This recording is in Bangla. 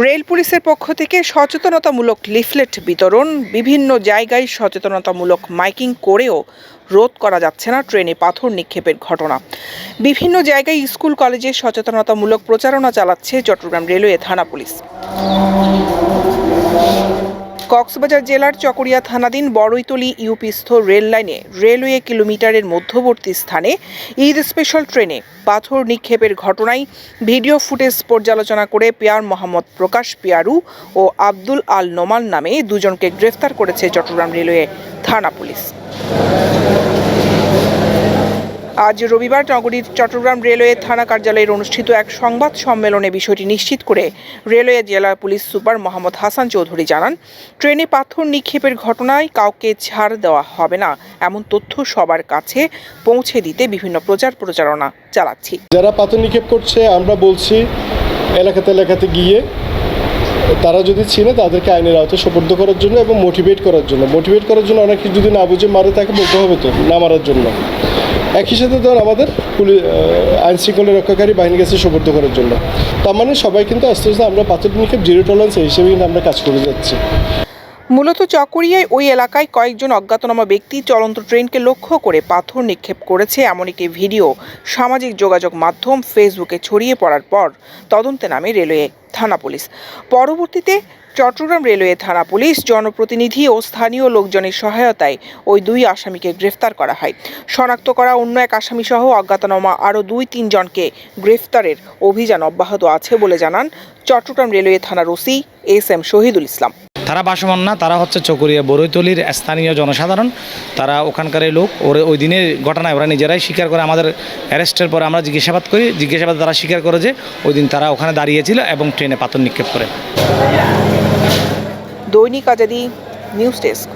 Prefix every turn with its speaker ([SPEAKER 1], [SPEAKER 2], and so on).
[SPEAKER 1] রেল পুলিশের পক্ষ থেকে সচেতনতামূলক লিফলেট বিতরণ, বিভিন্ন জায়গায় সচেতনতামূলক মাইকিং করেও রোধ করা যাচ্ছে না ট্রেনে পাথর নিক্ষেপের ঘটনা। বিভিন্ন জায়গায় স্কুল কলেজে সচেতনতামূলক প্রচারণা চালাচ্ছে চট্টগ্রাম রেলওয়ে থানা পুলিশ। কক্সবাজার জেলার চকরিয়া থানাধীন বড়ইতলী ইউপিস্থ রেল লাইনে রেলওয়ে কিলোমিটারের মধ্যবর্তী স্থানে ঈদ স্পেশাল ট্রেনে পাথর নিক্ষেপের ঘটনায় ভিডিও ফুটেজ পর্যালোচনা করে পিয়ার মোহাম্মদ প্রকাশ পিয়ারু ও আব্দুল আল নোমান নামে দুজনকে গ্রেফতার করেছে চট্টগ্রাম রেলওয়ে থানা পুলিশ। আজ রবিবার নগরীর চট্টগ্রাম রেলওয়ে থানা কার্যালয়ের অনুষ্ঠিত এক সংবাদ সম্মেলনে বিষয়টি নিশ্চিত করে রেলওয়ে জেলা পুলিশ সুপার মোহাম্মদ হাসান চৌধুরী জানান, ট্রেনে পাথর নিক্ষেপের ঘটনায় কাউকে ছাড় দেওয়া হবে না, এমন তথ্য সবার কাছে পৌঁছে দিতে বিভিন্ন প্রচারণা চালাচ্ছি।
[SPEAKER 2] যারা পাথর নিক্ষেপ করছে আমরা বলছি এলাকাতে গিয়ে তারা যদি চিনে তাদেরকে আইনের আওতায় সোপর্দ করার জন্য এবং মোটিভেট করার জন্য অনেকে যদি না বুঝে মারে তাকে বলতে হবে তো না মারার জন্য। একই সাথে ধর আমাদের আইন শৃঙ্খলা রক্ষাকারী বাহিনীর কাছে সোপর্দ করার জন্য। তার মানে সবাই কিন্তু আস্তে আস্তে আমরা পাথর নিক্ষেপ জিরো টলারেন্স হিসেবে কিন্তু আমরা কাজ করে যাচ্ছি।
[SPEAKER 1] মূলত চকরিয়ায় ওই এলাকায় কয়েকজন অজ্ঞাতনামা ব্যক্তি চলন্ত ট্রেনকে লক্ষ্য করে পাথর নিক্ষেপ করেছে এমন একটি ভিডিও সামাজিক যোগাযোগ মাধ্যম ফেসবুকে ছড়িয়ে পড়ার পর তদন্তে নামে রেলওয়ে থানা পুলিশ। পরবর্তীতে চট্টগ্রাম রেলওয়ে থানা পুলিশ, জনপ্রতিনিধি ও স্থানীয় লোকজনের সহায়তায় ওই দুই আসামিকে গ্রেফতার করা হয়। শনাক্ত করা অন্য এক আসামিসহ অজ্ঞাতনামা আরও 2-3 জনকে গ্রেফতারের অভিযান অব্যাহত আছে বলে জানান চট্টগ্রাম রেলওয়ে থানার ওসি এস.এম. শহীদুল ইসলাম।
[SPEAKER 3] তারা বাসমান না, তারা হচ্ছে চকরিয়া বড়ইতলীর স্থানীয় জনসাধারণ। তারা ওখানকার লোক। ওই দিনের ঘটনায় ওরা নিজেরাই স্বীকার করে, আমাদের অ্যারেস্টের পরে আমরা জিজ্ঞাসাবাদে তারা স্বীকার করে যে ওই দিন তারা ওখানে দাঁড়িয়েছিল এবং ট্রেনে পাথর নিক্ষেপ করে।
[SPEAKER 1] দৈনিক আজাদী নিউজ ডেস্ক।